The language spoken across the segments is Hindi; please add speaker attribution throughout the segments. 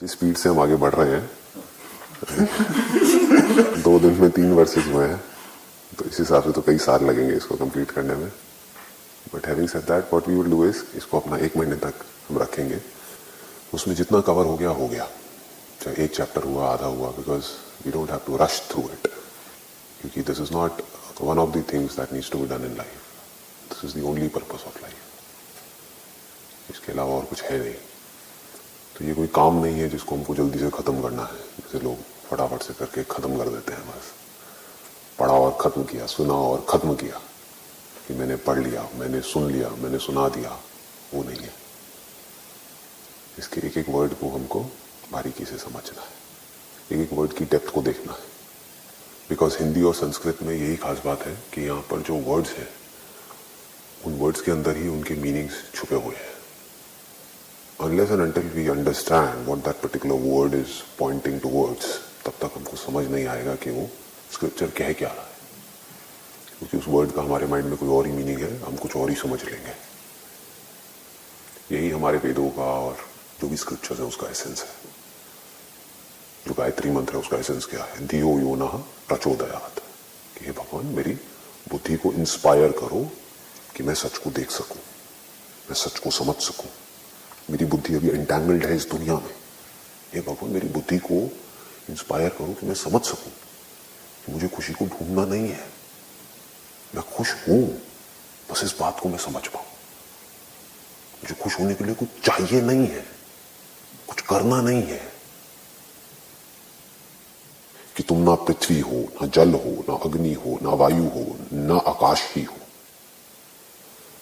Speaker 1: जिस स्पीड से हम आगे बढ़ रहे हैं 2 दिन में 3 वर्सेस हुए हैं, तो इस हिसाब से तो कई साल लगेंगे इसको कंप्लीट करने में। But having said that, what we will do is, इसको अपना 1 महीने तक हम रखेंगे। उसमें जितना कवर हो गया, चाहे 1 चैप्टर हुआ, आधा हुआ, because we don't have to rush through it, क्योंकि this is not one of the things that needs to be done in life. This is the only purpose of life, इसके अलावा और कुछ है नहीं। तो ये कोई काम नहीं है जिसको हमको जल्दी से ख़त्म करना है, जैसे लोग फटाफट से करके ख़त्म कर देते हैं। बस पढ़ा और ख़त्म किया, सुना और ख़त्म किया, कि मैंने पढ़ लिया, मैंने सुन लिया, मैंने सुना दिया, वो नहीं है। इसके एक एक वर्ड को हमको बारीकी से समझना है, एक एक वर्ड की डेप्थ को देखना है। बिकॉज हिंदी और संस्कृत में यही खास बात है कि यहाँ पर जो वर्ड्स हैं, उन वर्ड्स के अंदर ही उनके मीनिंग्स छुपे हुए हैं। Unless and until we understand what that particular word is pointing towards, तब तक हमको समझ नहीं आएगा कि वो स्क्रिप्चर कह क्या रहा है, क्योंकि उस वर्ड का हमारे माइंड में कोई और ही मीनिंग है, हम कुछ और ही समझ लेंगे। यही हमारे वेदों का और जो भी स्क्रिप्चर्स है उसका एसेंस है। जो गायत्री मंत्र है उसका एसेंस क्या है? धियो यो नः प्रचोदयात्, कि हे भगवान मेरी बुद्धि को इंस्पायर करो कि मैं सच को देख सकूं, मैं सच को समझ सकूं। मेरी बुद्धि अभी एंटैंगल्ड है इस दुनिया में, हे भगवान मेरी बुद्धि को इंस्पायर करो कि मैं समझ सकूं कि मुझे खुशी को ढूंढना नहीं है, मैं खुश हूं, बस इस बात को मैं समझ पाऊं। मुझे खुश होने के लिए कुछ चाहिए नहीं है, कुछ करना नहीं है। कि तुम ना पृथ्वी हो, ना जल हो, ना अग्नि हो, ना वायु हो, ना आकाश ही हो।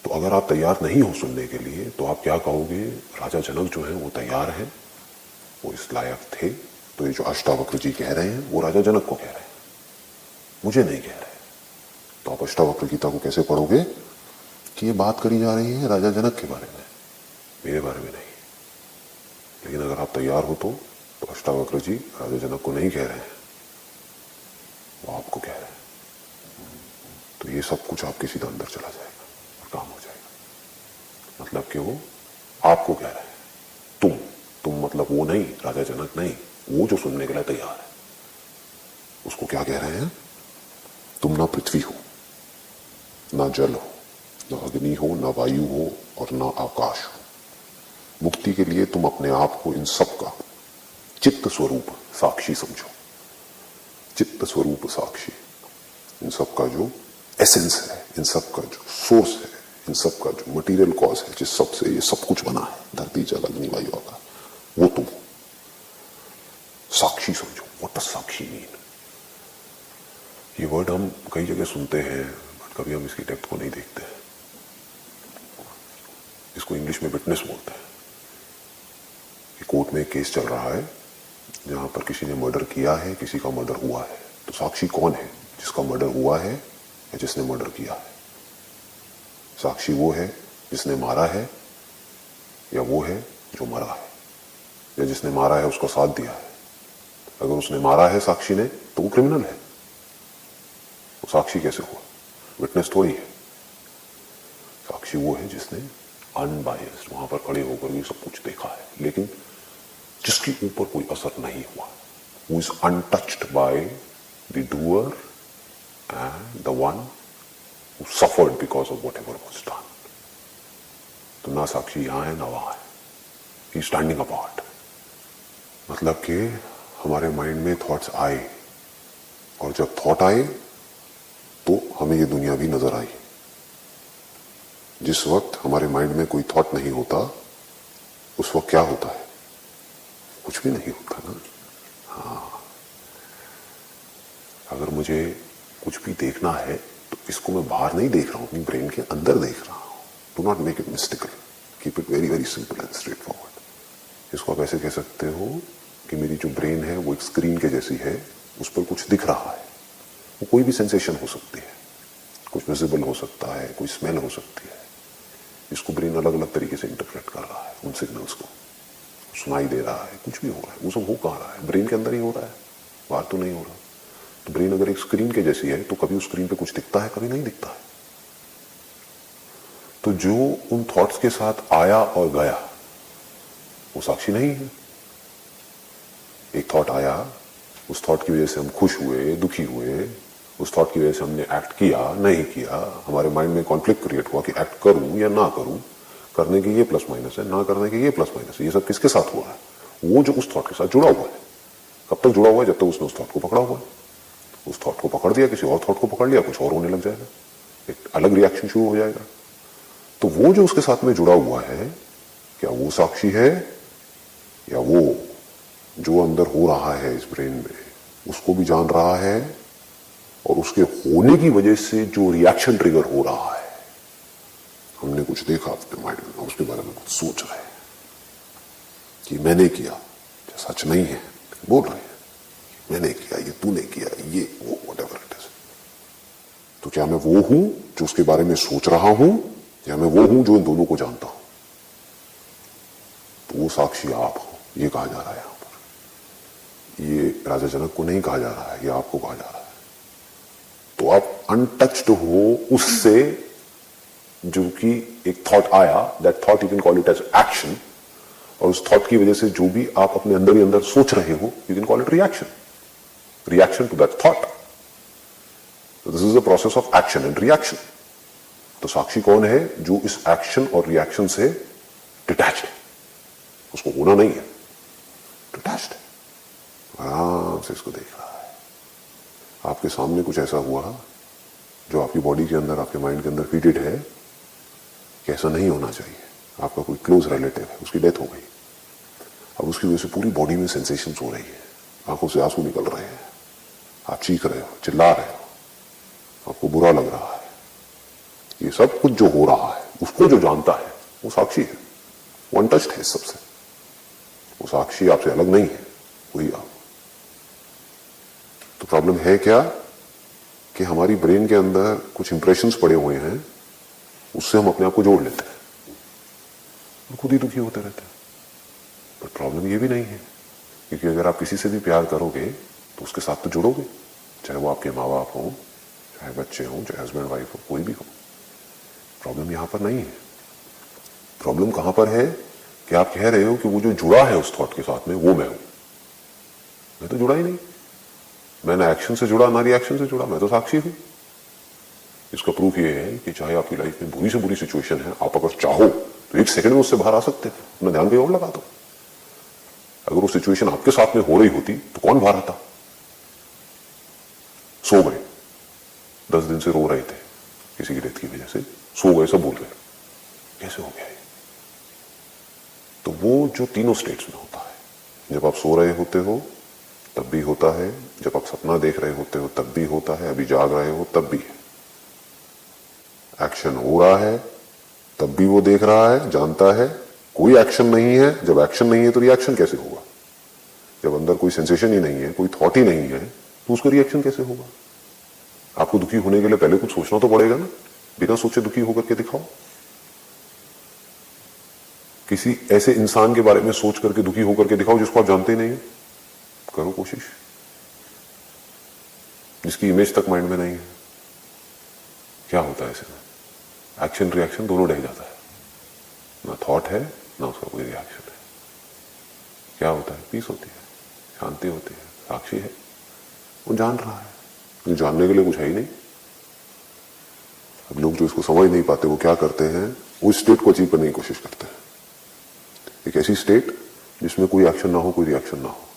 Speaker 1: तो अगर आप तैयार नहीं हो सुनने के लिए, तो आप क्या कहोगे? राजा जनक जो है वो तैयार है, वो इस लायक थे। तो ये जो अष्टावक्र जी कह रहे हैं वो राजा जनक को कह रहे हैं, मुझे नहीं कह रहे। तो आप अष्टावक्र गीता को कैसे पढ़ोगे कि ये बात करी जा रही है राजा जनक के बारे में, मेरे बारे में नहीं। लेकिन अगर आप तैयार हो तो अष्टावक्र जी राजा जनक को नहीं कह रहे हैं, वो आपको कह रहे हैं। तो ये सब कुछ आपके सीधा अंदर चला जाएगा और काम हो जाएगा। मतलब कि वो आपको कह रहे हैं, तुम मतलब वो नहीं, राजा जनक नहीं, वो जो सुनने के लिए तैयार है, उसको क्या कह रहे हैं? तुम ना पृथ्वी हो, ना जल हो, ना अग्नि हो, ना वायु हो और ना आकाश हो। मुक्ति के लिए तुम अपने आप को इन सब का चित्त स्वरूप साक्षी समझो। चित्त स्वरूप साक्षी, इन सब का जो एसेंस है, इन सब का जो सोर्स है, इन सब का जो मटेरियल कॉज है, जिस सब से ये सब कुछ बना है, धरती जल अग्नि वायु आकाश, वो तुम साक्षी समझो। What does Sakshi mean? ये वर्ड हम कई जगह सुनते हैं, बट कभी हम इसकी डेप्थ को नहीं देखते हैं। इसको इंग्लिश में विटनेस बोलते हैं। कोर्ट में एक केस चल रहा है जहां पर किसी ने मर्डर किया है, किसी का मर्डर हुआ है। तो साक्षी कौन है? जिसका मर्डर हुआ है या जिसने मर्डर किया है? साक्षी वो है जिसने मारा है, या वो है जो मरा है, या जिसने मारा है उसका साथ दिया है। अगर उसने मारा है साक्षी ने, तो वो क्रिमिनल है। वो साक्षी कैसे हुआ? विटनेस थोड़ी है। साक्षी वो है जिसने अनबायस्ड वहां पर खड़े होकर ये सब कुछ देखा है, लेकिन जिसके ऊपर कोई असर नहीं हुआ। Who is untouched by the doer and the one who suffered because of whatever was done. तो ना साक्षी यहां है ना वहां है, he is standing apart. मतलब कि हमारे माइंड में थॉट्स आए, और जब थॉट आए तो हमें ये दुनिया भी नजर आई। जिस वक्त हमारे माइंड में कोई थॉट नहीं होता, उस वक्त क्या होता है? कुछ भी नहीं होता ना। हाँ, अगर मुझे कुछ भी देखना है तो इसको मैं बाहर नहीं देख रहा हूं, अपनी ब्रेन के अंदर देख रहा हूं। Do not make it mystical, keep it very very simple and straight forward. इसको आप ऐसे कह सकते हो कि मेरी जो ब्रेन है वो एक स्क्रीन के जैसी है, उस पर कुछ दिख रहा है। वो कोई भी सेंसेशन हो सकती है, कुछ विजिबल हो सकता है, कोई स्मेल हो सकती है। इसको ब्रेन अलग अलग तरीके से इंटरप्रेट कर रहा है, उन सिग्नल्स को सुनाई दे रहा है, कुछ भी हो रहा है। वो सब हो कहाँ रहा है? ब्रेन के अंदर ही हो रहा है, बाहर तो नहीं हो रहा। तो ब्रेन अगर एक स्क्रीन के जैसी है, तो कभी उस स्क्रीन पे कुछ दिखता है, कभी नहीं दिखता है। तो जो उन थॉट्स के साथ आया और गया, वो साक्षी नहीं है। एक थॉट आया, उस थॉट की वजह से हम खुश हुए, दुखी हुए, उस थॉट की वजह से हमने एक्ट किया, नहीं किया, हमारे माइंड में कॉन्फ्लिक्ट क्रिएट हुआ कि एक्ट करूं या ना करूं, करने के ये प्लस माइनस है, ना करने के ये प्लस माइनस है। ये सब किसके साथ हुआ है? वो जो उस थॉट के साथ जुड़ा हुआ है। कब तक जुड़ा हुआ है? जब तक उसने उस थॉट को पकड़ा हुआ है। उस थॉट को पकड़ दिया, किसी और थॉट को पकड़ लिया, कुछ और होने लग जाएगा, एक अलग रिएक्शन शुरू हो जाएगा। तो वो जो उसके साथ में जुड़ा हुआ है, क्या वो साक्षी है या वो जो अंदर हो रहा है इस ब्रेन में उसको भी जान रहा है, और उसके होने की वजह से जो रिएक्शन ट्रिगर हो रहा है, हमने कुछ देखा अपने माइंड में, उसके बारे में कुछ सोच रहे हैं कि मैंने किया, सच नहीं है, बोल रहे हैं मैंने किया, ये तूने किया, ये वो, व्हाटएवर इट इज। तो क्या मैं वो हूं जो उसके बारे में सोच रहा हूं, या मैं वो हूं जो इन दोनों को जानता हूं? तो वो साक्षी आप हो, ये कहा जा रहा है यहां पर। ये राजा जनक को नहीं कहा जा रहा है, ये आपको कहा जा रहा है। तो आप अनटच्ड हो उससे जो कि एक थॉट आया, that thought you can call it as action, और उस थॉट की वजह से जो भी आप अपने अंदर ही अंदर सोच रहे हो, you can call it reaction to that thought. This is the process of action and reaction. तो साक्षी कौन है? जो इस एक्शन और रिएक्शन से डिटैच्ड है, उसको होना नहीं है, डिटैच्ड है, आराम से इसको देख रहा है। आपके सामने कुछ ऐसा हुआ जो आपकी बॉडी के अंदर, आपके माइंड के अंदर फीडेड है कि ऐसा नहीं होना चाहिए। आपका कोई क्लोज रिलेटिव है, उसकी डेथ हो गई, अब उसकी वजह से पूरी बॉडी में सेंसेशंस हो रही है, आंखों से आंसू निकल रहे हैं, आप चीख रहे हो, चिल्ला रहे हो, आपको बुरा लग रहा है। ये सब कुछ जो हो रहा है, उसको जो जानता है वो साक्षी है, वो अनटच्ड है सबसे। वो साक्षी आपसे अलग नहीं है, वही आप। तो प्रॉब्लम है क्या कि हमारी ब्रेन के अंदर कुछ इंप्रेशंस पड़े हुए हैं, उससे हम अपने आप को जोड़ लेते हैं, खुद ही दुखी होते रहते हैं। पर प्रॉब्लम ये भी नहीं है, क्योंकि अगर आप किसी से भी प्यार करोगे तो उसके साथ तो जुड़ोगे, चाहे वो आपके माँ बाप हो, चाहे बच्चे हो, चाहे हस्बैंड वाइफ हो, कोई भी हो। प्रॉब्लम यहां पर नहीं है। प्रॉब्लम कहां पर है कि आप कह रहे हो कि वो जो जुड़ा है उस थॉट के साथ में, वो मैं हूं। मैं तो जुड़ा ही नहीं, मैं ना एक्शन से जुड़ा ना रिएक्शन से जुड़ा, मैं तो साक्षी हूं। इसका प्रूफ ये है कि चाहे आपकी लाइफ में बुरी से बुरी सिचुएशन है, आप अगर चाहो तो एक सेकंड में उससे बाहर आ सकते हैं, अपना ध्यान कहीं और लगा दो। अगर वो सिचुएशन आपके साथ में हो रही होती तो कौन बाहर आता? सो गए, 10 दिन से रो रहे थे किसी की डेथ की वजह से, सो गए, सब भूल गए, कैसे हो गया ये? तो वो जो तीनों स्टेट्स में होता है, जब आप सो रहे होते हो तब भी होता है, जब आप सपना देख रहे होते हो तब भी होता है, अभी जाग रहे हो तब भी है। एक्शन हो रहा है तब भी वो देख रहा है, जानता है। कोई एक्शन नहीं है, जब एक्शन नहीं है तो रिएक्शन कैसे होगा? जब अंदर कोई सेंसेशन ही नहीं है, कोई थॉट ही नहीं है, तो उसका रिएक्शन कैसे होगा? आपको दुखी होने के लिए पहले कुछ सोचना तो पड़ेगा ना। बिना सोचे दुखी होकर के दिखाओ। किसी ऐसे इंसान के बारे में सोच करके दुखी होकर के दिखाओ जिसको आप जानते ही नहीं, करो कोशिश, जिसकी इमेज तक माइंड में नहीं है। क्या होता है ऐसे में? एक्शन रिएक्शन दोनों ढह जाता है, ना थॉट है ना उसका कोई रिएक्शन है। क्या होता है? पीस होती है, शांति होती है, साक्षी है, वो जान रहा है। लेकिन जानने के लिए कुछ है ही नहीं। अब लोग जो इसको समझ नहीं पाते वो क्या करते हैं, वो स्टेट को अचीव करने की कोशिश करते हैं। एक ऐसी स्टेट जिसमें कोई एक्शन ना हो, कोई रिएक्शन ना हो,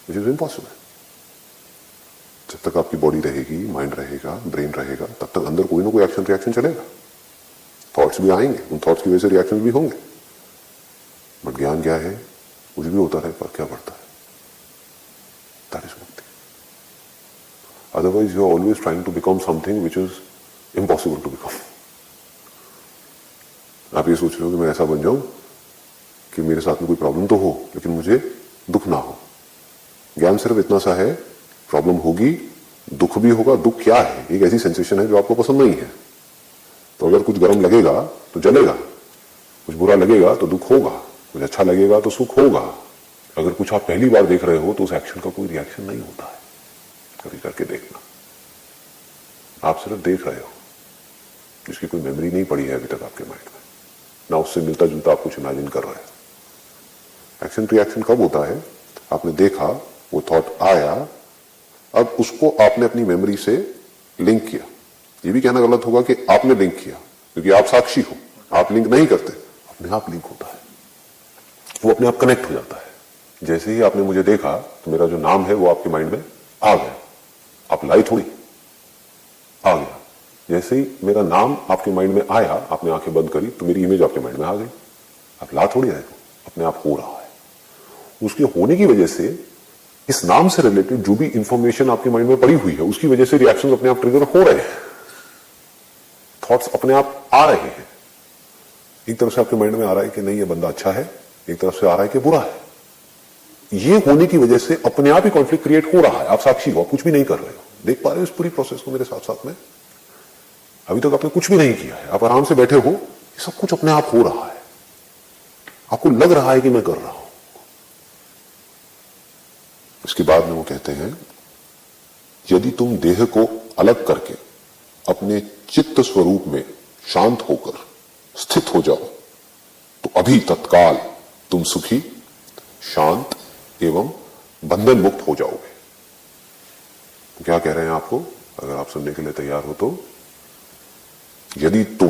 Speaker 1: विच इज इम्पॉसिबल। जब तक आपकी बॉडी रहेगी, माइंड रहेगा, ब्रेन रहेगा, तब तक अंदर कोई ना कोई एक्शन रिएक्शन चलेगा। थॉट्स भी आएंगे, उन थॉट्स की वजह से रिएक्शन भी होंगे। बट ज्ञान क्या है? कुछ भी होता रहे, पर क्या पड़ता है? दैट इज मुक्ति। Otherwise you are always trying to become something which is impossible to become. आप ये सोच रहे हो कि मैं ऐसा बन जाऊं कि मेरे साथ में कोई प्रॉब्लम तो हो लेकिन मुझे दुख ना हो। ज्ञान सिर्फ इतना सा है, प्रॉब्लम होगी, दुख भी होगा। दुख क्या है? एक ऐसी सेंसेशन है जो आपको पसंद नहीं है। तो अगर कुछ गर्म लगेगा तो जलेगा, कुछ बुरा लगेगा तो दुख होगा, कुछ अच्छा लगेगा तो सुख होगा। अगर कुछ आप पहली बार देख रहे हो तो उस एक्शन का कोई रिएक्शन नहीं होता है। कभी करके देखना, आप सिर्फ देख रहे हो, जिसकी कोई मेमोरी नहीं पड़ी है अभी तक आपके माइंड में, ना उससे मिलता जुलता आप कुछ इमेजिन कर रहे हो। एक्शन रिएक्शन कब होता है? आपने देखा, वो थॉट आया, अब उसको आपने अपनी मेमोरी से लिंक किया। ये भी कहना गलत होगा कि आपने लिंक किया, क्योंकि आप साक्षी हो, आप लिंक नहीं करते, अपने आप लिंक होता है, वो अपने आप कनेक्ट हो जाता है। जैसे ही आपने मुझे देखा तो मेरा जो नाम है वो आपके माइंड में आ गया, आप लाई थोड़ी, आ गया। जैसे ही मेरा नाम आपके माइंड में आया, आपने आंखें बंद करी तो मेरी इमेज आपके माइंड में आ गई, आप ला थोड़ी रहे हो, अपने आप हो रहा है। उसके होने की वजह से इस नाम से रिलेटेड जो भी इंफॉर्मेशन आपके माइंड में पड़ी हुई है, उसकी वजह से रिएक्शन अपने आप ट्रिगर हो रहे हैं, थॉट्स अपने आप आ रहे हैं। एक तरफ से आपके माइंड में आ रहा है कि नहीं ये बंदा अच्छा है, एक तरफ से आ रहा है कि बुरा है। ये होने की वजह से अपने आप ही कॉन्फ्लिक्ट क्रिएट हो रहा है। आप साक्षी हो, आप कुछ भी नहीं कर रहे हो, देख पा रहे हो इस पूरी प्रोसेस को मेरे साथ साथ में। अभी तक आपने कुछ भी नहीं किया है, आप आराम से बैठे हो, ये सब कुछ अपने आप हो रहा है, आपको लग रहा है कि मैं कर रहा हूं। इसके बाद में वो कहते हैं, यदि तुम देह को अलग करके अपने चित्त स्वरूप में शांत होकर स्थित हो जाओ तो अभी तत्काल तुम सुखी, शांत एवं बंधन मुक्त हो जाओगे। तो क्या कह रहे हैं आपको, अगर आप सुनने के लिए तैयार हो तो, यदि तुम,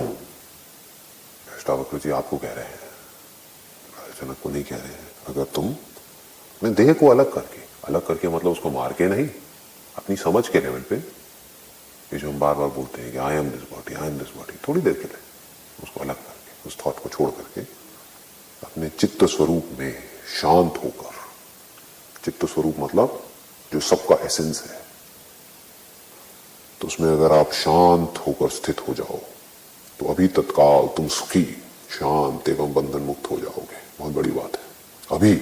Speaker 1: अष्टावक्र जी आपको कह रहे हैं, जनक को नहीं कह रहे हैं, अगर तुम अपने देह को अलग करके मतलब उसको मार के नहीं, अपनी समझ के लेवल पे, ये जो हम बार बार बोलते हैं कि I am this body, I am this body, थोड़ी देर के लिए उसको अलग करके, उस थॉट को छोड़ करके अपने चित्त स्वरूप में शांत होकर, चित्त स्वरूप मतलब जो सबका एसेंस है, तो उसमें अगर आप शांत होकर स्थित हो जाओ तो अभी तत्काल तुम सुखी, शांत एवं बंधन मुक्त हो जाओगे। बहुत बड़ी बात है। अभी,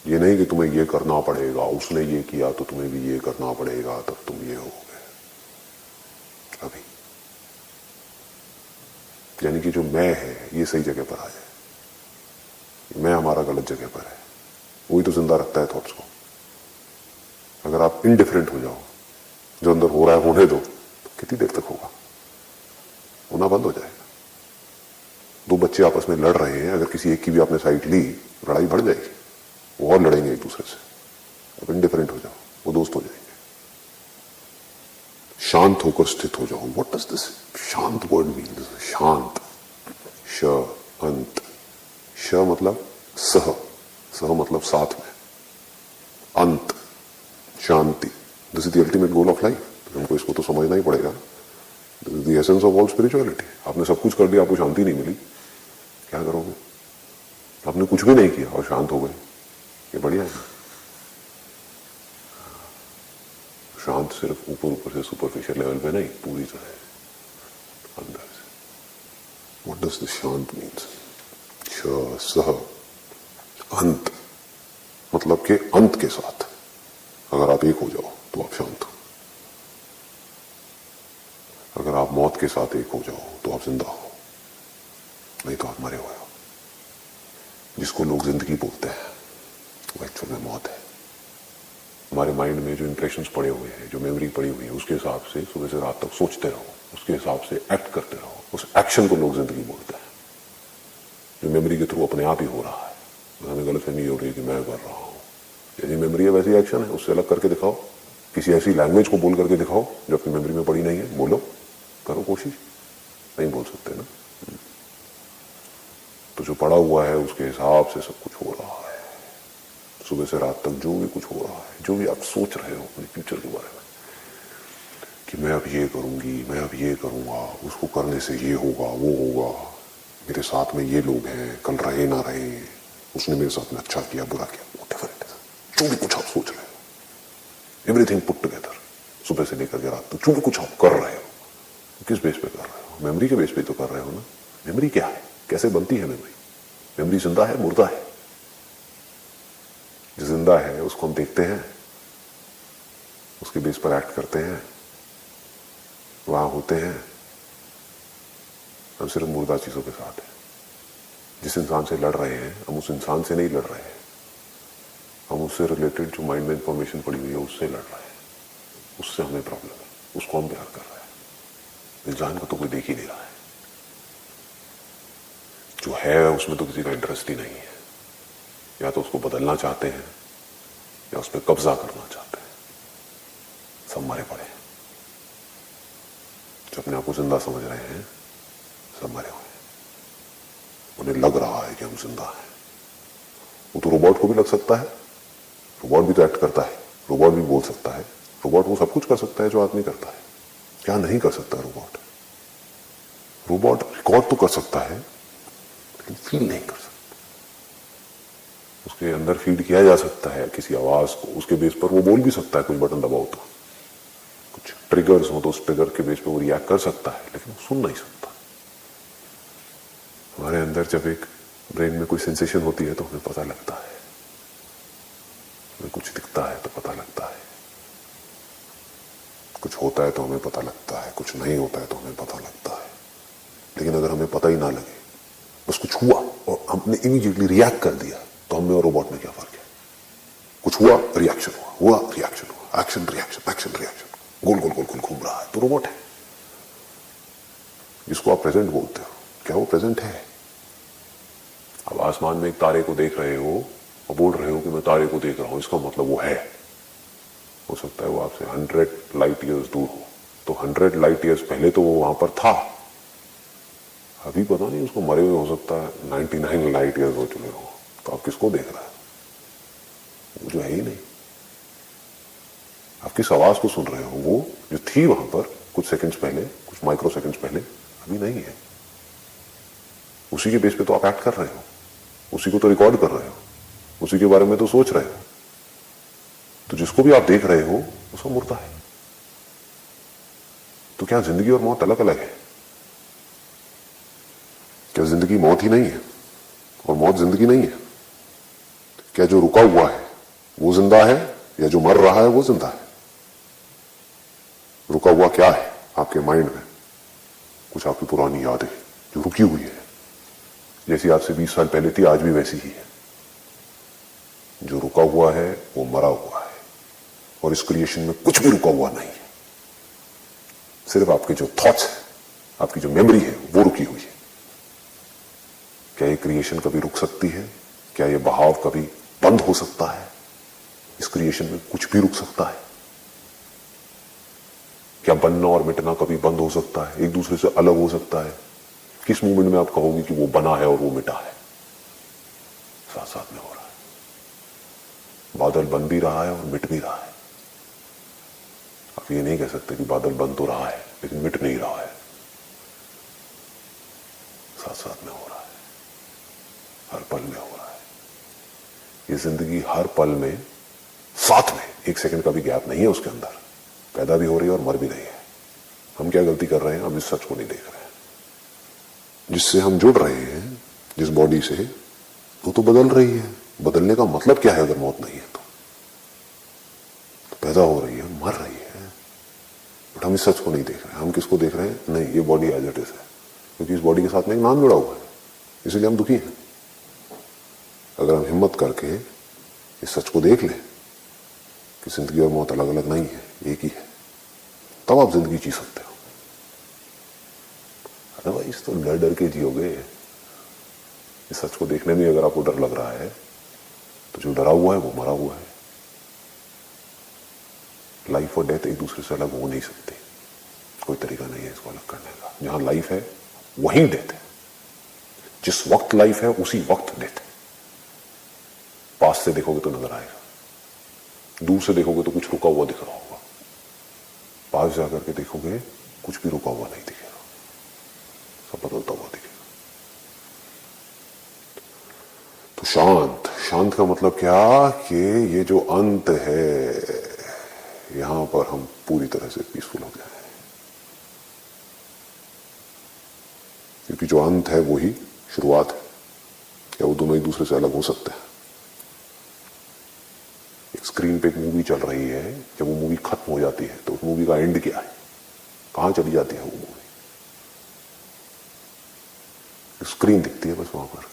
Speaker 1: ये नहीं कि तुम्हें ये करना पड़ेगा, उसने ये किया तो तुम्हें भी ये करना पड़ेगा तब तुम ये होगे। अभी, यानी कि जो मैं है ये सही जगह पर आ जाए, मैं हमारा गलत जगह पर है, वही तो जिंदा रखता है थॉट्स को। अगर आप इनडिफरेंट हो जाओ, जो अंदर हो रहा है होने दो, तो कितनी देर तक होगा, होना बंद हो जाएगा। दो बच्चे आपस में लड़ रहे हैं, अगर किसी एक की भी आपने साइड ली, लड़ाई बढ़ जाएगी, वो और लड़ेंगे एक दूसरे से। अब इनडिफरेंट हो जाओ, वो दोस्त हो जाएंगे। शांत होकर स्थित हो जाओ। व्हाट डज दिस शांत वर्ड मीन? शांत, श अंत, श मतलब सह, सह मतलब साथ में, अंत शांति। This is the ultimate goal of life. हमको इसको तो समझना ही पड़ेगा। This is the essence of all spirituality. आपने सब कुछ कर लिया, आपको शांति नहीं मिली, क्या करोगे? आपने कुछ भी नहीं किया और शांत हो गए, ये बढ़िया है। शांत सिर्फ ऊपर ऊपर से सुपरफिशियल लेवल पे नहीं, पूरी तरह अंदर से। व्हाट डज द शांत मीन्स? सह अंत मतलब के अंत के साथ अगर आप एक हो जाओ तो आप शांत हो। अगर आप मौत के साथ एक हो जाओ तो आप जिंदा हो, नहीं तो आप मरे हुए हो। जिसको लोग जिंदगी बोलते हैं वो एक्चुअल में मौत है। हमारे माइंड में जो इंप्रेशंस पड़े हुए हैं, जो मेमोरी पड़ी हुई है, उसके हिसाब से सुबह से रात तक सोचते रहो, उसके हिसाब से एक्ट करते रहो, उस एक्शन को लोग जिंदगी बोलते हैं, जो मेमोरी के थ्रू अपने आप ही हो रहा है। हमें गलतफहमी हो रही है कि मैं कर रहा हूं। जैसी मेमोरी है वैसी एक्शन है, उससे अलग करके दिखाओ। किसी ऐसी लैंग्वेज को बोल करके दिखाओ जो अपनी मेमोरी में पड़ी नहीं है, बोलो, करो कोशिश। नहीं बोल सकते ना, तो जो पड़ा हुआ है उसके हिसाब से सब कुछ हो रहा है। सुबह से रात तक जो भी कुछ हो रहा है, जो भी आप सोच रहे हो अपने फ्यूचर के बारे में कि मैं अब ये करूंगी, मैं अब ये करूंगा, उसको करने से ये होगा, वो होगा, मेरे साथ में ये लोग हैं, कल रहे ना रहे, उसने मेरे साथ में अच्छा किया बुरा किया, जो भी कुछ आप सोच रहे हो, एवरीथिंग पुट टुगेदर, सुबह से लेकर के रात तक जो भी कुछ आप कर रहे हो, किस बेस पे कर रहे हो? मेमोरी के बेस पे तो कर रहे हो ना। मेमोरी क्या है, कैसे बनती है मेमोरी? मेमोरी जिंदा है, मुर्दा है? जो जिंदा है उसको हम देखते हैं, उसके बेस पर एक्ट करते हैं, वहां होते हैं। हम सिर्फ मुर्दा चीजों के साथ हैं। जिस इंसान से लड़ रहे हैं, हम उस इंसान से नहीं लड़ रहे हैं, हम उससे रिलेटेड जो माइंड में इंफॉर्मेशन पड़ी हुई है उससे लड़ रहे हैं। उससे हमें प्रॉब्लम है, उसको हम प्यार कर रहे हैं। इंसान को तो कोई देख ही नहीं रहा है, जो है उसमें तो किसी का इंटरेस्ट ही नहीं है। या तो उसको बदलना चाहते हैं या उस पर कब्जा करना चाहते हैं, सब मरे पड़े हैं। जो अपने आप को जिंदा समझ रहे हैं सब मरे हुए हैं। उन्हें लग रहा है कि हम जिंदा हैं। वो तो रोबोट को भी लग सकता है, रोबोट भी तो एक्ट करता है, रोबोट भी बोल सकता है, रोबोट वो सब कुछ कर सकता है जो आदमी करता है। क्या नहीं कर सकता रोबोट? रोबोट रिकॉर्ड तो कर सकता है लेकिन फील नहीं कर सकता। उसके अंदर फीड किया जा सकता है किसी आवाज को, उसके बेस पर वो बोल भी सकता है, कोई बटन दबाओ तो, कुछ ट्रिगर्स हो तो उस ट्रिगर के बेस पर वो रिएक्ट कर सकता है, लेकिन वो सुन नहीं सकता। हमारे अंदर जब एक ब्रेन में कोई सेंसेशन होती है तो हमें पता लगता है, हमें कुछ दिखता है तो पता लगता है, कुछ होता है तो हमें पता लगता है, कुछ नहीं होता है तो हमें पता लगता है। लेकिन अगर हमें पता ही ना लगे, बस कुछ हुआ और हमने इमीडिएटली रिएक्ट कर दिया, तो हम में और रोबोट में क्या फर्क है? कुछ हुआ, रिएक्शन हुआ, रिएक्शन हुआ, एक्शन रिएक्शन, एक्शन रिएक्शन, गोल गोल गोल गोल घूम रहा है, तो रोबोट है। जिसको आप प्रेजेंट बोलते हो, क्या वो प्रेजेंट है? अब आसमान में एक तारे को देख रहे हो और बोल रहे हो कि मैं तारे को देख रहा हूं, इसका मतलब वो है। हो सकता है वो आपसे 100 लाइट ईयर्स दूर हो, तो 100 लाइट ईयर्स पहले तो वो वहां पर था, अभी पता नहीं, उसको मरे हुए हो सकता है 99 लाइट ईयर्स हो चुके हो, तो आप किसको देख रहे हो? वो जो है ही नहीं। आप किस आवाज को सुन रहे हो? वो जो थी वहां पर कुछ सेकंड्स पहले, कुछ माइक्रो सेकंड्स पहले, अभी नहीं है। उसी के बेस पे तो आप एक्ट कर रहे हो, उसी को तो रिकॉर्ड कर रहे हो, उसी के बारे में तो सोच रहे हो। तो जिसको भी आप देख रहे हो वो सब मुर्दा है। तो क्या जिंदगी और मौत अलग अलग है? क्या जिंदगी मौत ही नहीं है और मौत जिंदगी नहीं है? क्या जो रुका हुआ है वो जिंदा है या जो मर रहा है वो जिंदा है? रुका हुआ क्या है आपके माइंड में? कुछ आपकी पुरानी यादें जो रुकी हुई है, जैसी आज से 20 साल पहले थी आज भी वैसी ही है। जो रुका हुआ है वो मरा हुआ है, और इस क्रिएशन में कुछ भी रुका हुआ नहीं है। सिर्फ आपके जो थॉट्स है, आपकी जो मेमोरी है वो रुकी हुई है। क्या ये क्रिएशन कभी रुक सकती है? क्या ये बहाव कभी बंद हो सकता है? इस क्रिएशन में कुछ भी रुक सकता है? क्या बनना और मिटना कभी बंद हो सकता है, एक दूसरे से अलग हो सकता है? किस मोमेंट में आप कहोगे कि वो बना है और वो मिटा है? साथ साथ में हो रहा है। बादल बन भी रहा है और मिट भी रहा है। आप ये नहीं कह सकते कि बादल बन तो रहा है लेकिन मिट नहीं रहा है। साथ साथ में हो रहा है, हर पल में हो रहा है। ये जिंदगी हर पल में, साथ में, एक सेकंड का भी गैप नहीं है उसके अंदर। पैदा भी हो रही है और मर भी रही है। हम क्या गलती कर रहे हैं? हम इस सच को नहीं देख रहे हैं। जिससे हम जुड़ रहे हैं, जिस बॉडी से, वो तो बदल रही है। बदलने का मतलब क्या है अगर मौत नहीं है तो पैदा हो रही है, मर रही है, बट हम इस सच को नहीं देख रहे हैं। हम किसको देख रहे हैं? नहीं, ये बॉडी एज इट इज है, क्योंकि इस बॉडी के साथ में एक नाम जुड़ा हुआ है, इसलिए हम दुखी हैं। अगर हम हिम्मत करके इस सच को देख लें कि जिंदगी और मौत अलग अलग नहीं है, एक ही है, तब आप जिंदगी जी सकते हो। अदरवाइज तो डर डर के जियोगे। इस सच को देखने में अगर आपको डर लग रहा है तो जो डरा हुआ है वो मरा हुआ है। लाइफ और डेथ एक दूसरे से अलग हो नहीं सकती। कोई तरीका नहीं है इसको अलग करने का। जहां लाइफ है वहीं डेथ है। जिस वक्त लाइफ है उसी वक्त डेथ है। पास से देखोगे तो नजर आएगा, दूर से देखोगे तो कुछ रुका हुआ दिख रहा होगा, पास जाकर के देखोगे कुछ भी रुका हुआ नहीं दिखेगा, सब बदलता हुआ दिखेगा। तो शांत, शांत का मतलब क्या कि ये जो अंत है, यहां पर हम पूरी तरह से पीसफुल हो जाए, क्योंकि जो अंत है वो ही शुरुआत है। क्या वो दोनों एक दूसरे से अलग हो सकते हैं? एक स्क्रीन पे एक मूवी चल रही है, जब वो मूवी खत्म हो जाती है तो उस मूवी का एंड क्या है? कहां चली जाती है वो मूवी? स्क्रीन दिखती है बस वहां पर।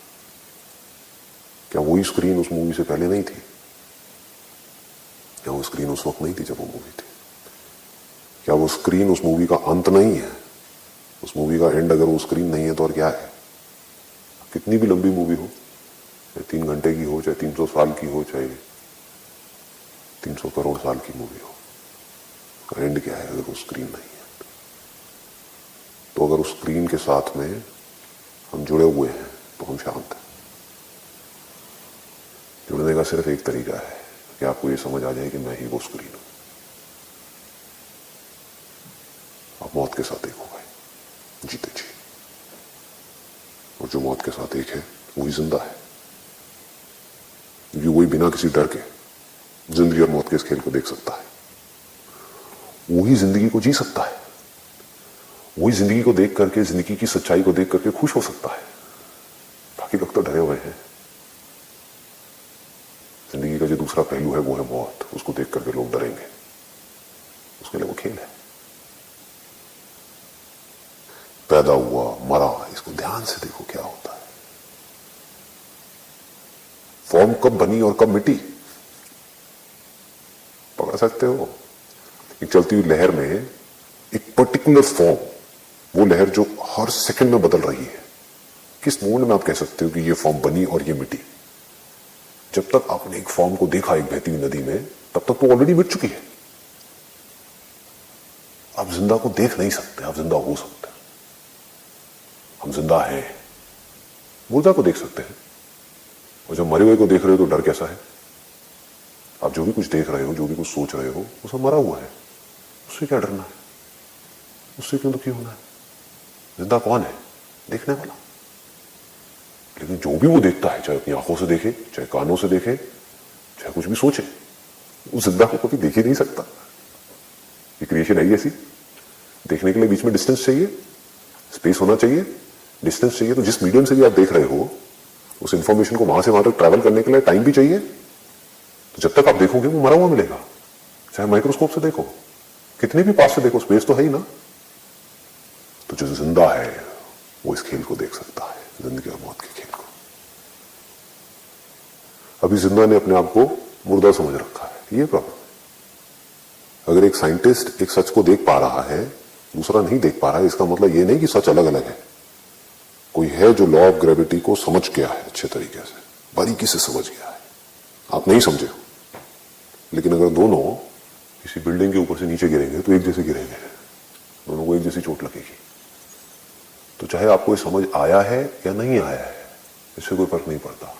Speaker 1: क्या वही स्क्रीन उस मूवी से पहले नहीं थी? क्या वो स्क्रीन उस वक्त नहीं थी जब वो मूवी थी? क्या वो स्क्रीन उस मूवी का अंत नहीं है? उस मूवी का एंड अगर वो स्क्रीन नहीं है तो और क्या है? कितनी भी लंबी मूवी हो, चाहे 3 घंटे की हो, चाहे 300 साल की हो, चाहे 300 करोड़ साल की मूवी हो, उसका एंड क्या है अगर वो स्क्रीन नहीं है? तो अगर उस स्क्रीन के साथ में हम जुड़े हुए हैं तो हम शांत हैं। जुड़ने का सिर्फ एक तरीका है कि आपको ये समझ आ जाए कि मैं ही वो स्क्रीन हूं। आप मौत के साथ एक हो गए, जीते जी। और जो मौत के साथ एक है वही जिंदा है, क्योंकि वही बिना किसी डर के जिंदगी और मौत के इस खेल को देख सकता है। वही जिंदगी को जी सकता है, वही जिंदगी को देख करके, जिंदगी की सच्चाई को देख करके खुश हो सकता है। बाकी लोग तो डरे हुए हैं। जिंदगी का जो दूसरा पहलू है वो है मौत, उसको देख करके लोग डरेंगे, उसके लिए वो खेल है। पैदा हुआ, मरा, इसको ध्यान से देखो क्या होता है। फॉर्म कब बनी और कब मिटी पकड़ सकते हो? एक चलती हुई लहर में एक पर्टिकुलर फॉर्म, वो लहर जो हर सेकंड में बदल रही है, किस मोमेंट में आप कह सकते हो कि ये फॉर्म बनी और ये मिटी? जब तक आपने एक फॉर्म को देखा एक बहती हुई नदी में, तब तक वो ऑलरेडी मिट चुकी है। आप जिंदा को देख नहीं सकते, आप जिंदा हो सकते हैं। हम जिंदा हैं, मुर्दा को देख सकते हैं। और जब मरे हुए को देख रहे हो तो डर कैसा है? आप जो भी कुछ देख रहे हो, जो भी कुछ सोच रहे हो, वो सब मरा हुआ है, उससे क्या डरना है? उससे क्यों दुखी होना है? जिंदा कौन है? देखने वाला। लेकिन जो भी वो देखता है, चाहे अपनी आंखों से देखे, चाहे कानों से देखे, चाहे कुछ भी सोचे, उस जिंदा को कभी देख ही नहीं सकता। ये क्रिएशन है ऐसी। देखने के लिए बीच में डिस्टेंस चाहिए, स्पेस होना चाहिए, डिस्टेंस चाहिए। तो जिस मीडियम से भी आप देख रहे हो, उस इंफॉर्मेशन को वहां से वहां तक ट्रैवल करने के लिए टाइम भी चाहिए। तो जब तक आप देखोगे वो मरा हुआ मिलेगा, चाहे माइक्रोस्कोप से देखो, कितने भी पास से देखो, स्पेस तो है ही ना। तो जो जिंदा है वो इस खेल को देख सकता है, जिंदगी और मौत के खेल को। अभी जिंदा ने अपने आप को मुर्दा समझ रखा है, ये प्रॉब्लम है। अगर एक साइंटिस्ट एक सच को देख पा रहा है, दूसरा नहीं देख पा रहा है, इसका मतलब ये नहीं कि सच अलग अलग है। कोई है जो लॉ ऑफ ग्रेविटी को समझ गया है, अच्छे तरीके से, बारीकी से समझ गया है, आप नहीं समझे हो। लेकिन अगर दोनों किसी बिल्डिंग के ऊपर से नीचे गिरेंगे तो एक जैसे गिरेंगे, दोनों को एक जैसी चोट लगेगी। तो चाहे आपको ये समझ आया है या नहीं आया है, इससे कोई फर्क नहीं पड़ता,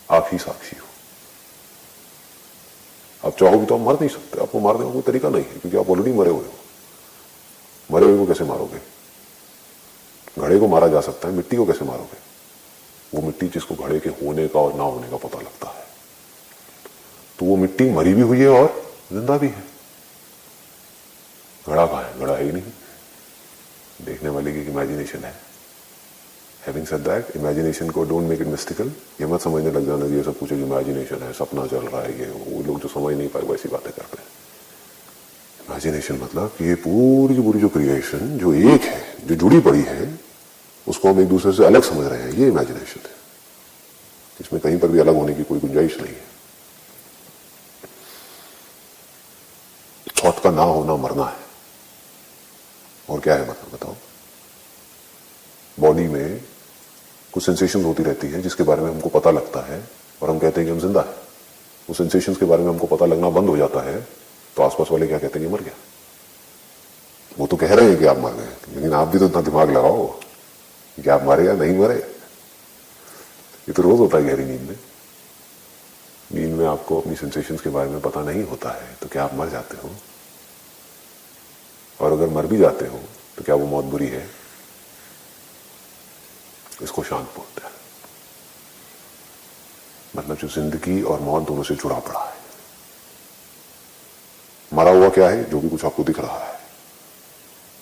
Speaker 1: आप ही साक्षी हो। आप चाहोगे तो आप मर नहीं सकते, आपको मारने का कोई तरीका नहीं है, क्योंकि आप ऑलरेडी मरे हुए हो। मरे हुए को कैसे मारोगे? घड़े को मारा जा सकता है, मिट्टी को कैसे मारोगे? वो मिट्टी जिसको घड़े के होने का और ना होने का पता लगता है, तो वो मिट्टी मरी भी हुई है और जिंदा भी है। घड़ा कहां है? घड़ा है ही नहीं, देखने वाले की इमेजिनेशन है। हैविंग सेड दैट, इमेजिनेशन को डोंट मेक इट मिस्टिकल। ये मत समझने लग जाना ये सब कुछ इमेजिनेशन है, सपना चल रहा है, ये वो लोग जो समझ नहीं पाए वैसी बातें करते हैं। इमेजिनेशन मतलब कि ये पूरी की पूरी जो क्रिएशन जो एक है, जो जुड़ी पड़ी है, उसको हम एक दूसरे से अलग समझ रहे हैं, ये इमेजिनेशन है। इसमें कहीं पर भी अलग होने की कोई गुंजाइश नहीं है। थॉट का ना होना मरना है। और क्या है मतलब बताओ? बॉडी में कुछ सेंसेशन होती रहती है जिसके बारे में हमको पता लगता है और हम कहते हैं कि हम जिंदा है। उस सेंसेशन के बारे में हमको पता लगना बंद हो जाता है तो आसपास वाले क्या कहते हैं कि मर गया। वो तो कह रहे हैं कि आप मर गए, लेकिन आप भी तो इतना दिमाग लगाओ कि आप मरे या नहीं मरे। ये तो रोज होता है गहरी नींद में। नींद में आपको अपनी सेंसेशंस के बारे में पता नहीं होता है तो क्या आप मर जाते हो? और अगर मर भी जाते हो तो क्या वो मौत बुरी है? इसको शांत बोलते हैं। मतलब जो जिंदगी और मौत दोनों से जुड़ा पड़ा है। मरा हुआ क्या है? जो भी कुछ आपको दिख रहा है,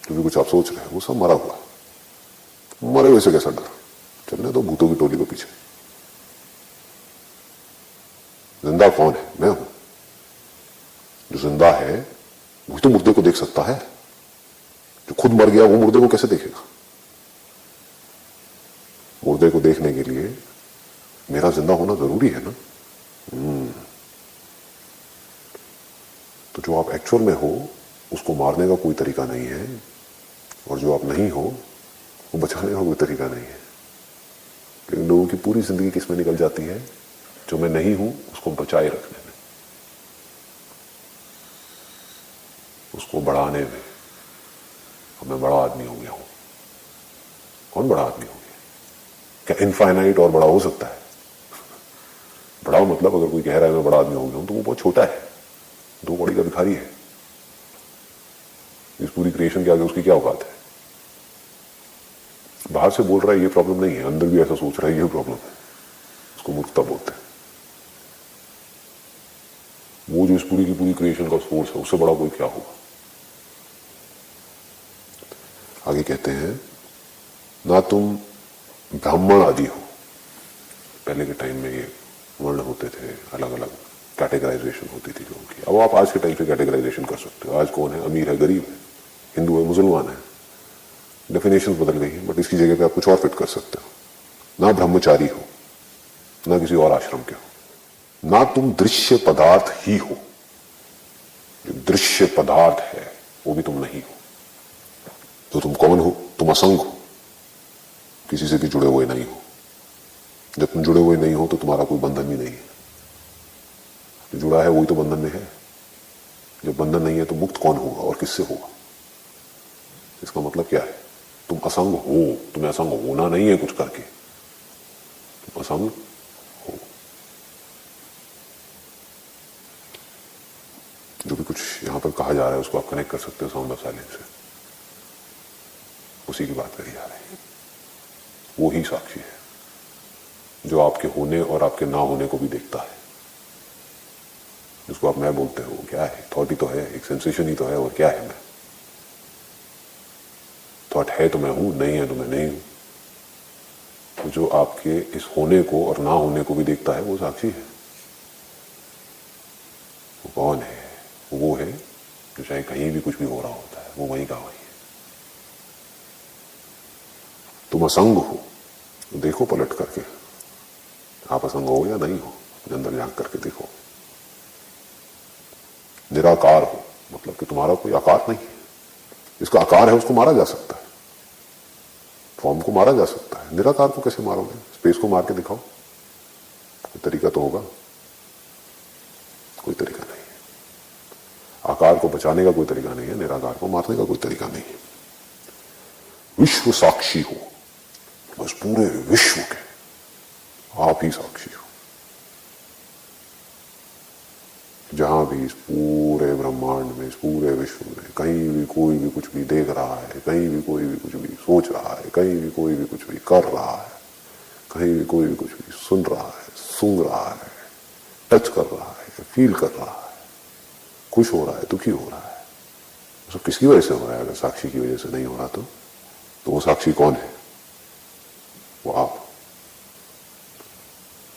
Speaker 1: जो भी कुछ आप सोच रहे हैं, वो सब मरा हुआ है। मरे हुए से कैसा डर? चलने दो भूतों की टोली को पीछे। जिंदा कौन है? मैं हूं। जो जिंदा है वही तो मुर्दे को देख सकता है। जो खुद मर गया वो मुर्दे को कैसे देखेगा? मुर्दे को देखने के लिए मेरा जिंदा होना जरूरी है ना। तो जो आप एक्चुअल में हो उसको मारने का कोई तरीका नहीं है, और जो आप नहीं हो वो बचाने का कोई तरीका नहीं है। लेकिन लोगों की पूरी जिंदगी किसमें निकल जाती है? जो मैं नहीं हूं उसको बचाए रखने में। बढ़ाने में। अब मैं बड़ा आदमी हो गया हूं। कौन बड़ा आदमी हो गया? क्या इनफाइनाइट और बड़ा हो सकता है? बड़ा मतलब अगर कोई कह रहा है मैं बड़ा आदमी हो गया हूं तो वो बहुत छोटा है, 2 कौड़ी का भिखारी है। इस पूरी क्रिएशन के आगे उसकी क्या औकात है? बाहर से बोल रहा है ये प्रॉब्लम नहीं है, अंदर भी ऐसा सोच रहा है ये प्रॉब्लम है। उसको मूर्खता बोलते हैं। वो जो इस पूरी की पूरी क्रिएशन का सोर्स है उससे बड़ा कोई क्या होगा? आगे कहते हैं ना तुम ब्राह्मण आदि हो। पहले के टाइम में ये वर्ण होते थे, अलग अलग कैटेगराइजेशन होती थी लोगों की। अब आप आज के टाइम पे कैटेगराइजेशन कर सकते हो। आज कौन है? अमीर है, गरीब है, हिंदू है, मुसलमान है। डेफिनेशन बदल गई है, बट इसकी जगह पे आप कुछ और फिट कर सकते हो। ना ब्रह्मचारी हो, ना किसी और आश्रम के हो, ना तुम दृश्य पदार्थ ही हो। जो दृश्य पदार्थ है वो भी तुम नहीं हो। तो तुम कौन हो? तुम असंग हो, किसी से भी जुड़े हुए नहीं हो। जब तुम जुड़े हुए नहीं हो तो तुम्हारा कोई बंधन भी नहीं है। जो जुड़ा है वही तो बंधन में है। जब बंधन नहीं है तो मुक्त कौन होगा और किससे होगा? इसका मतलब क्या है? तुम असंग हो। तुम्हें असंग होना नहीं है कुछ करके, तुम असंग हो। जो भी कुछ यहां पर कहा जा रहा है उसको आप कनेक्ट कर सकते हो साउंड ऑफ साइलेंस से। उसी की बात करी जा रही है। वो ही साक्षी है जो आपके होने और आपके ना होने को भी देखता है। जिसको आप मैं बोलते हो क्या है? थॉट ही तो है, एक सेंसेशन ही तो है। और क्या है मैं? थॉट है तो मैं हूं, नहीं है तो मैं नहीं हूं। तो जो आपके इस होने को और ना होने को भी देखता है वो साक्षी है। वो कौन है? वो है जो चाहे कहीं भी कुछ भी हो रहा होता है वो वहीं का वहीं है। तुम असंग हो तो देखो पलट करके, आप असंग हो या नहीं हो। अपने अंदर झांक करके देखो। निराकार हो मतलब कि तुम्हारा कोई आकार नहीं है। जिसका आकार है उसको मारा जा सकता है, फॉर्म को मारा जा सकता है। निराकार को कैसे मारोगे? स्पेस को मार के दिखाओ, कोई तरीका तो होगा। कोई तरीका नहीं है। आकार को बचाने का कोई तरीका नहीं है, निराकार को मारने का कोई तरीका नहीं है। विश्व साक्षी हो, बस पूरे विश्व के आप ही साक्षी हो। जहां भी इस पूरे ब्रह्मांड में, इस पूरे विश्व में कहीं भी कोई भी कुछ भी देख रहा है, कहीं भी कोई भी कुछ भी सोच रहा है, कहीं भी कोई भी कुछ भी कर रहा है, कहीं भी कोई भी कुछ भी सुन रहा है, सूंघ रहा है, टच कर रहा है, फील कर रहा है, खुश हो रहा है, दुखी हो रहा है, सब किसकी वजह से हो रहा है? अगर साक्षी की वजह से नहीं हो रहा तो वो साक्षी कौन है? वो आप।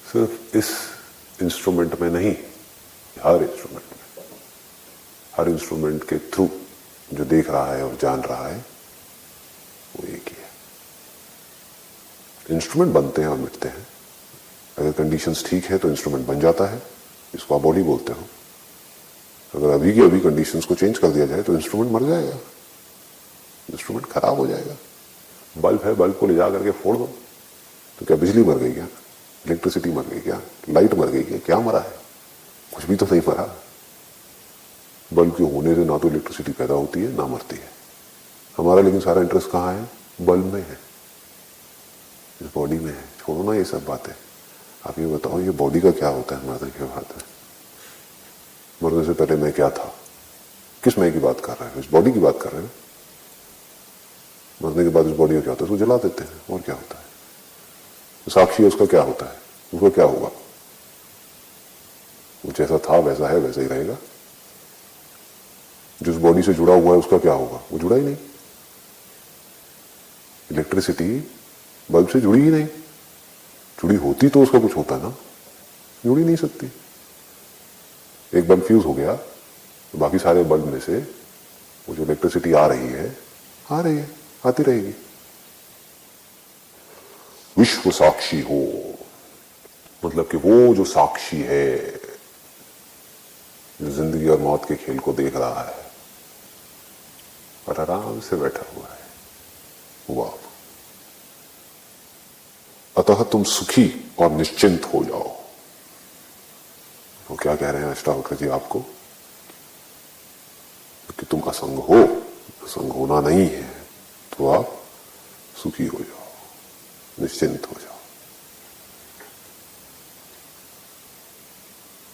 Speaker 1: सिर्फ इस इंस्ट्रूमेंट में नहीं, हर इंस्ट्रूमेंट में, हर इंस्ट्रूमेंट के थ्रू जो देख रहा है और जान रहा है वो एक ही है। इंस्ट्रूमेंट बनते हैं और मिटते हैं। अगर कंडीशंस ठीक है तो इंस्ट्रूमेंट बन जाता है, इसको आप बॉडी बोलते हो। अगर अभी की अभी कंडीशंस को चेंज कर दिया जाए तो इंस्ट्रूमेंट मर जाएगा, इंस्ट्रूमेंट खराब हो जाएगा। बल्ब है, बल्ब को ले जा करके फोड़ दो तो क्या बिजली मर गई क्या? इलेक्ट्रिसिटी मर गई क्या? लाइट मर गई क्या? क्या मरा है? कुछ भी तो नहीं मरा। बल्ब के होने से ना तो इलेक्ट्रिसिटी पैदा होती है ना मरती है। हमारा लेकिन सारा इंटरेस्ट कहाँ है? बल्ब में है, इस बॉडी में है। छोड़ो ना ये सब बातें। आप ये बताओ ये बॉडी का क्या होता है? मरने के बाद है। मरने से पहले मैं क्या था? किस मैं की बात कर रहे हो? इस बॉडी की बात कर रहे हो। मरने के बाद इस बॉडी का क्या होता है? उसको जला देते हैं। और क्या होता है? साक्षी है उसका क्या होता है? उसका क्या होगा? वो जैसा था वैसा है, वैसा ही रहेगा। जिस बॉडी से जुड़ा हुआ है उसका क्या होगा? वो जुड़ा ही नहीं। इलेक्ट्रिसिटी बल्ब से जुड़ी ही नहीं। जुड़ी होती तो उसका कुछ होता ना, जुड़ ही नहीं सकती। एक बल्ब फ्यूज हो गया तो बाकी सारे बल्ब में से वो जो इलेक्ट्रिसिटी आ रही है, आती रहेगी। विश्व साक्षी हो मतलब कि वो जो साक्षी है, जो जिंदगी और मौत के खेल को देख रहा है और आराम से बैठा हुआ है, वो आप। अतः तुम सुखी और निश्चिंत हो जाओ। वो क्या कह रहे हैं अष्टावक्र जी आपको? कि तुम असंग हो, असंग होना नहीं है, तो आप सुखी हो जाओ, निश्चिंत हो जाओ।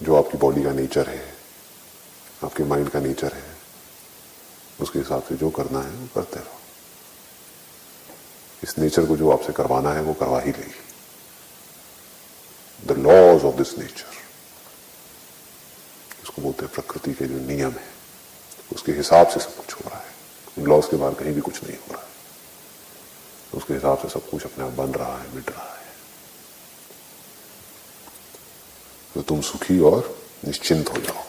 Speaker 1: जो आपकी बॉडी का नेचर है, आपके माइंड का नेचर है, उसके हिसाब से जो करना है वो करते रहो। इस नेचर को जो आपसे करवाना है वो करवा ही लेगी। The laws of this nature, इसको बोलते हैं प्रकृति के जो नियम है, उसके हिसाब से सब कुछ हो रहा है। इन लॉज के बाहर कहीं भी कुछ नहीं हो रहा है, उसके हिसाब से सब कुछ अपने आप बन रहा है, मिट रहा है। तो तुम सुखी और निश्चिंत हो जाओ।